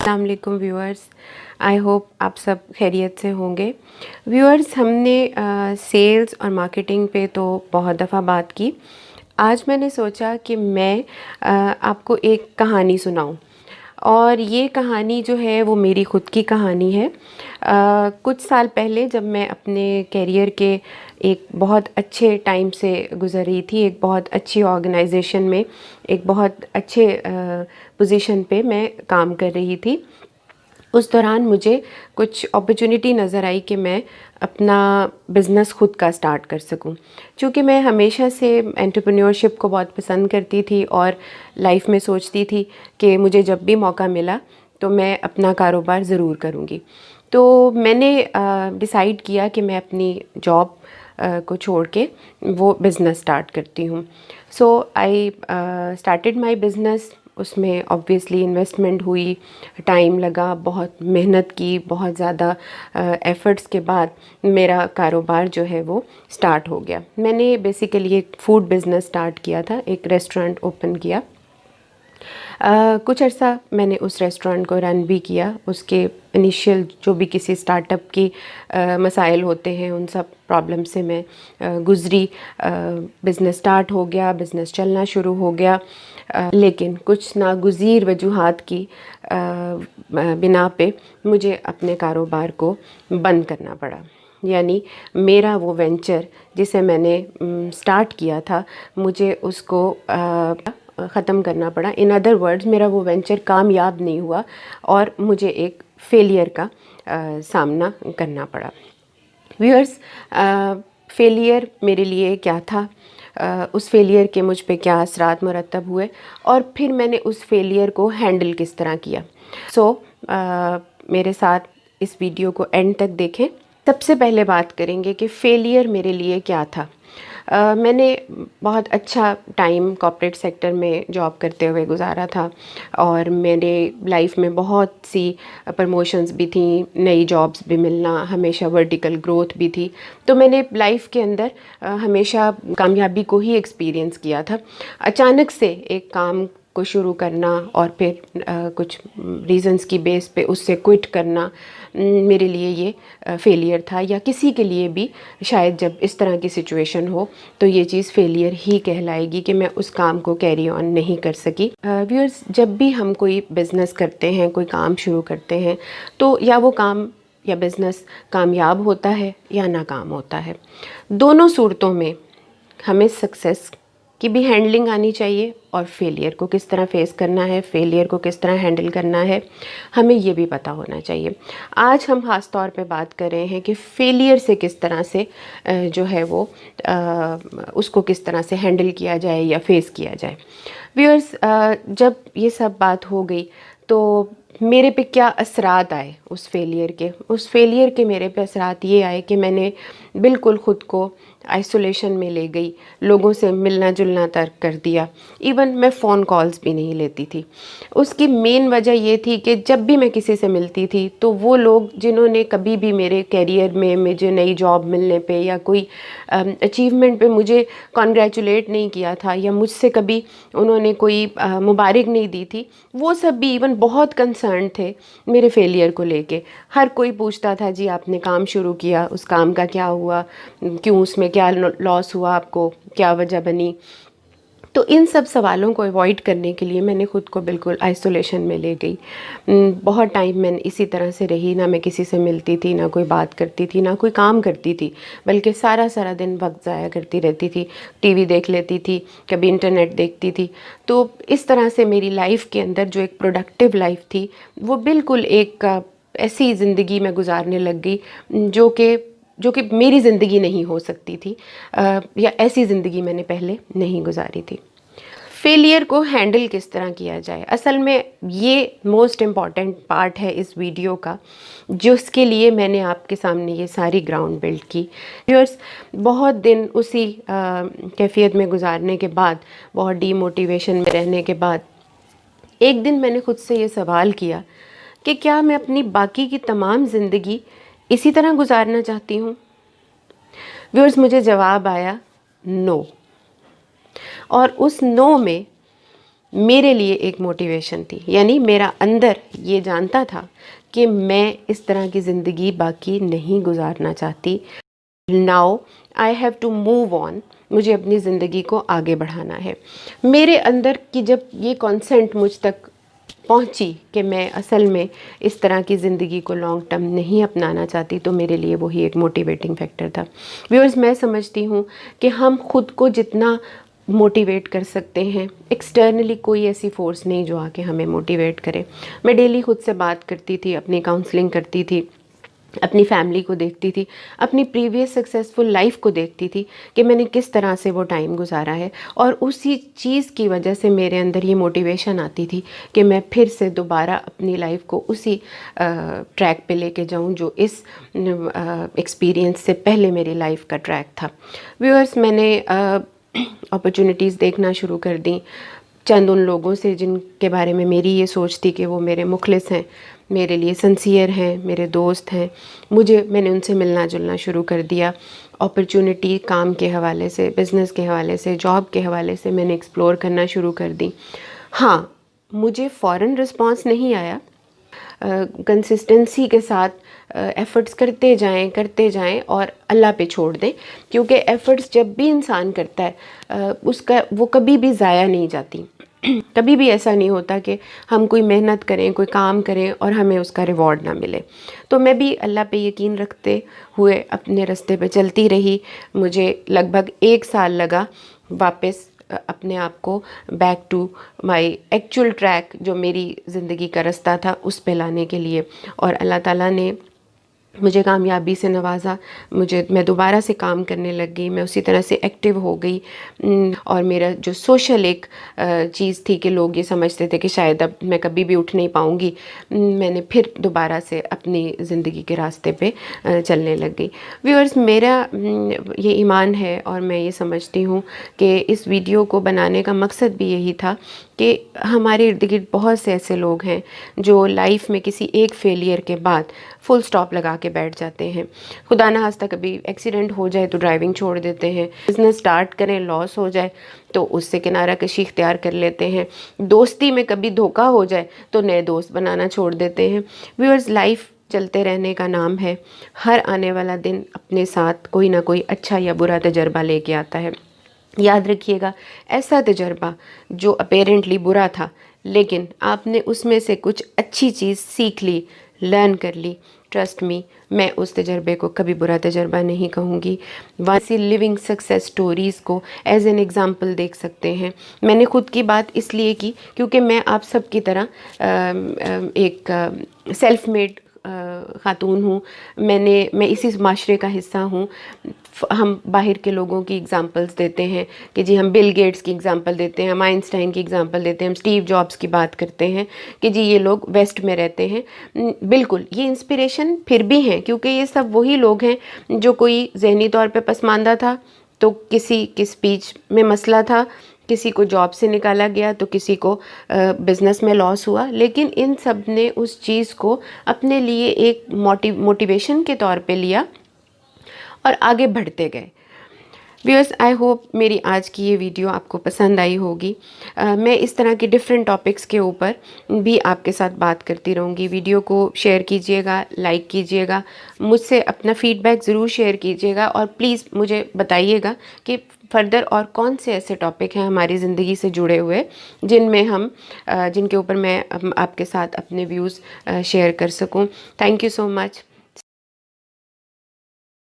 अस्सलाम वालेकुम viewers, I hope आप सब खैरियत से होंगे। व्यूअर्स, हमने सेल्स और मार्केटिंग पे तो बहुत दफ़ा बात की। आज मैंने सोचा कि मैं आपको एक कहानी सुनाऊं, और ये कहानी जो है वो मेरी ख़ुद की कहानी है। कुछ साल पहले जब मैं अपने करियर के एक बहुत अच्छे टाइम से गुज़र रही थी, एक बहुत अच्छी ऑर्गेनाइजेशन में, एक बहुत अच्छे पोजीशन पे मैं काम कर रही थी। उस दौरान मुझे कुछ अपॉर्चुनिटी नज़र आई कि मैं अपना बिज़नेस ख़ुद का स्टार्ट कर सकूं। क्योंकि मैं हमेशा से एंटरप्रेन्योरशिप को बहुत पसंद करती थी और लाइफ में सोचती थी कि मुझे जब भी मौका मिला तो मैं अपना कारोबार ज़रूर करूंगी। तो मैंने डिसाइड किया कि मैं अपनी जॉब को छोड़ के वो बिज़नेस स्टार्ट करती हूँ। सो आई स्टार्टेड माय बिज़नेस। उसमें ऑब्वियसली इन्वेस्टमेंट हुई, टाइम लगा, बहुत मेहनत की, बहुत ज़्यादा एफ़र्ट्स के बाद मेरा कारोबार जो है वो स्टार्ट हो गया। मैंने बेसिकली एक फ़ूड बिज़नेस स्टार्ट किया था, एक रेस्टोरेंट ओपन किया। कुछ अर्सा मैंने उस रेस्टोरेंट को रन भी किया। उसके इनिशियल जो भी किसी स्टार्टअप की मसाइल होते हैं, उन सब प्रॉब्लम से मैं गुज़री। बिज़नेस स्टार्ट हो गया, बिज़नेस चलना शुरू हो गया। लेकिन कुछ नागुज़ीर वजूहात की बिना पे मुझे अपने कारोबार को बंद करना पड़ा। यानी मेरा वो वेंचर जिसे मैंने स्टार्ट किया था, मुझे उसको ख़त्म करना पड़ा। इन अदर वर्ड्स, मेरा वो वेंचर कामयाब नहीं हुआ और मुझे एक फेलियर का सामना करना पड़ा। व्यूअर्स, फेलियर मेरे लिए क्या था, उस फेलियर के मुझ पे क्या असरात मुरतब हुए, और फिर मैंने उस फेलियर को हैंडल किस तरह किया। मेरे साथ इस वीडियो को एंड तक देखें। सबसे पहले बात करेंगे कि फेलियर मेरे लिए क्या था। मैंने बहुत अच्छा टाइम कॉर्पोरेट सेक्टर में जॉब करते हुए गुजारा था, और मेरे लाइफ में बहुत सी प्रमोशंस भी थी, नई जॉब्स भी मिलना, हमेशा वर्टिकल ग्रोथ भी थी। तो मैंने लाइफ के अंदर हमेशा कामयाबी को ही एक्सपीरियंस किया था। अचानक से एक काम को शुरू करना और फिर कुछ रीज़न्स की बेस पे उससे क्विट करना, मेरे लिए ये फेलियर था। या किसी के लिए भी शायद जब इस तरह की सिचुएशन हो तो ये चीज़ फेलियर ही कहलाएगी कि मैं उस काम को कैरी ऑन नहीं कर सकी। व्यूअर्स, जब भी हम कोई बिज़नेस करते हैं, कोई काम शुरू करते हैं, तो या वो काम या बिज़नेस कामयाब होता है या नाकाम होता है। दोनों सूरतों में हमें सक्सेस की भी हैंडलिंग आनी चाहिए और फेलियर को किस तरह फेस करना है, फेलियर को किस तरह हैंडल करना है, हमें ये भी पता होना चाहिए। आज हम ख़ास तौर पे बात कर रहे हैं कि फेलियर से किस तरह से जो है वो उसको किस तरह से हैंडल किया जाए या फेस किया जाए। व्यूअर्स, जब ये सब बात हो गई तो मेरे पे क्या असरात आए उस फेलियर के मेरे पे असरात ये आए कि मैंने बिल्कुल ख़ुद को आइसोलेशन में ले गई, लोगों से मिलना जुलना तर्क कर दिया। इवन मैं फ़ोन कॉल्स भी नहीं लेती थी। उसकी मेन वजह ये थी कि जब भी मैं किसी से मिलती थी तो वो लोग जिन्होंने कभी भी मेरे कैरियर में मुझे नई जॉब मिलने पे या कोई अचीवमेंट पे मुझे कॉन्ग्रेचुलेट नहीं किया था, या मुझसे कभी उन्होंने कोई मुबारक नहीं दी थी, वो सब भी इवन बहुत कंसर्न थे मेरे फेलियर को लेके। हर कोई पूछता था, जी आपने काम शुरू किया, उस काम का क्या हुआ, क्यों उसमें क्या लॉस हुआ, आपको क्या वजह बनी। तो इन सब सवालों को अवॉइड करने के लिए मैंने ख़ुद को बिल्कुल आइसोलेशन में ले गई। बहुत टाइम मैंने इसी तरह से रही, ना मैं किसी से मिलती थी, ना कोई बात करती थी, ना कोई काम करती थी, बल्कि सारा सारा दिन वक्त ज़ाया करती रहती थी। टीवी देख लेती थी, कभी इंटरनेट देखती थी। तो इस तरह से मेरी लाइफ के अंदर जो एक प्रोडक्टिव लाइफ थी, वो बिल्कुल एक ऐसी ज़िंदगी में गुजारने लग गई जो कि मेरी ज़िंदगी नहीं हो सकती थी, या ऐसी ज़िंदगी मैंने पहले नहीं गुजारी थी। फेलियर को हैंडल किस तरह किया जाए, असल में ये मोस्ट इम्पॉर्टेंट पार्ट है इस वीडियो का, जिसके लिए मैंने आपके सामने ये सारी ग्राउंड बिल्ड की। व्यूअर्स, बहुत दिन उसी कैफियत में गुजारने के बाद, बहुत डीमोटिवेशन में रहने के बाद, एक दिन मैंने खुद से ये सवाल किया कि क्या मैं अपनी बाकी की तमाम ज़िंदगी इसी तरह गुजारना चाहती हूँ। व्यूअर्स, मुझे जवाब आया नो। और उस नो में मेरे लिए एक मोटिवेशन थी। यानी मेरा अंदर ये जानता था कि मैं इस तरह की ज़िंदगी बाकी नहीं गुजारना चाहती। Now I have to move on, मुझे अपनी ज़िंदगी को आगे बढ़ाना है। मेरे अंदर की जब ये कॉन्सेंट मुझ तक पहुंची कि मैं असल में इस तरह की ज़िंदगी को लॉन्ग टर्म नहीं अपनाना चाहती, तो मेरे लिए वही एक मोटिवेटिंग फैक्टर था। व्यूअर्स, मैं समझती हूँ कि हम खुद को जितना मोटिवेट कर सकते हैं, एक्सटर्नली कोई ऐसी फोर्स नहीं जो आके हमें मोटिवेट करे। मैं डेली खुद से बात करती थी, अपनी काउंसलिंग करती थी, अपनी फैमिली को देखती थी, अपनी प्रीवियस सक्सेसफुल लाइफ को देखती थी कि मैंने किस तरह से वो टाइम गुजारा है, और उसी चीज़ की वजह से मेरे अंदर ये मोटिवेशन आती थी कि मैं फिर से दोबारा अपनी लाइफ को उसी ट्रैक पे लेके जाऊं जो इस एक्सपीरियंस से पहले मेरी लाइफ का ट्रैक था। व्यूअर्स, मैंने अपॉर्चुनिटीज़ देखना शुरू कर दी चंद उन लोगों से जिनके बारे में मेरी ये सोच थी कि वो मेरे मुखलिस हैं, मेरे लिए सिंसियर हैं, मेरे दोस्त हैं। मैंने उनसे मिलना जुलना शुरू कर दिया। अपॉर्चुनिटी काम के हवाले से, बिज़नेस के हवाले से, जॉब के हवाले से मैंने एक्सप्लोर करना शुरू कर दी। हाँ, मुझे फ़ौरन रिस्पांस नहीं आया। कंसिस्टेंसी के साथ एफ़र्ट्स करते जाएं और अल्लाह पे छोड़ दें, क्योंकि एफ़र्ट्स जब भी इंसान करता है उसका वो कभी भी ज़ाया नहीं जाती। कभी भी ऐसा नहीं होता कि हम कोई मेहनत करें, कोई काम करें और हमें उसका रिवॉर्ड ना मिले। तो मैं भी अल्लाह पे यकीन रखते हुए अपने रास्ते पे चलती रही। मुझे लगभग 1 साल लगा वापस अपने आप को back to my actual track, जो मेरी ज़िंदगी का रास्ता था, उस पे लाने के लिए। और अल्लाह ताला ने मुझे कामयाबी से नवाजा। मैं दोबारा से काम करने लग गई, मैं उसी तरह से एक्टिव हो गई। और मेरा जो सोशल एक चीज़ थी कि लोग ये समझते थे कि शायद अब मैं कभी भी उठ नहीं पाऊँगी, मैंने फिर दोबारा से अपनी ज़िंदगी के रास्ते पे चलने लग गई। व्यूअर्स, मेरा ये ईमान है और मैं ये समझती हूँ कि इस वीडियो को बनाने का मकसद भी यही था कि हमारे इर्द गिर्द बहुत से ऐसे लोग हैं जो लाइफ में किसी एक फेलियर के बाद फुल स्टॉप लगा के बैठ जाते हैं। खुदा ना खास्ता कभी एक्सीडेंट हो जाए तो ड्राइविंग छोड़ देते हैं, बिज़नेस स्टार्ट करें, लॉस हो जाए तो उससे किनारा कशी इख्तियार कर लेते हैं, दोस्ती में कभी धोखा हो जाए तो नए दोस्त बनाना छोड़ देते हैं। व्यूअर्स, लाइफ चलते रहने का नाम है। हर आने वाला दिन अपने साथ कोई ना कोई अच्छा या बुरा तजर्बा लेके आता है। याद रखिएगा, ऐसा तजर्बा जो अपेरेंटली बुरा था, लेकिन आपने उसमें से कुछ अच्छी चीज़ सीख ली, लर्न कर ली, ट्रस्ट मी, मैं उस तजर्बे को कभी बुरा तजर्बा नहीं कहूँगी। वैसी लिविंग सक्सेस स्टोरीज़ को एज एन एग्ज़ाम्पल देख सकते हैं। मैंने खुद की बात इसलिए की क्योंकि मैं आप सब की तरह एक सेल्फ मेड ख़ातून हूँ। मैं इसी माशरे का हिस्सा हूँ। हम बाहर के लोगों की एग्ज़ाम्पल्स देते हैं कि जी हम बिल गेट्स की एग्ज़ाम्पल देते हैं, हम आइंस्टाइन की एग्ज़ाम्पल देते हैं, हम स्टीव जॉब्स की बात करते हैं कि जी ये लोग वेस्ट में रहते हैं। बिल्कुल, ये इंस्पिरेशन फिर भी हैं, क्योंकि ये सब वही लोग हैं जो कोई ज़हनी तौर पे पसमानदा था तो किसी की स्पीच में मसला था, किसी को जॉब से निकाला गया तो किसी को बिज़नेस में लॉस हुआ, लेकिन इन सब ने उस चीज़ को अपने लिए एक मोटिवेशन के तौर पे लिया और आगे बढ़ते गए। व्यूअर्स, आई होप मेरी आज की ये वीडियो आपको पसंद आई होगी। मैं इस तरह के डिफरेंट टॉपिक्स के ऊपर भी आपके साथ बात करती रहूँगी। वीडियो को शेयर कीजिएगा, लाइक कीजिएगा, मुझसे अपना फीडबैक ज़रूर शेयर कीजिएगा और प्लीज़ मुझे बताइएगा कि फर्दर और कौन से ऐसे टॉपिक हैं हमारी ज़िंदगी से जुड़े हुए जिनके ऊपर मैं आपके साथ अपने व्यूज़ शेयर कर सकूं। Thank you so much.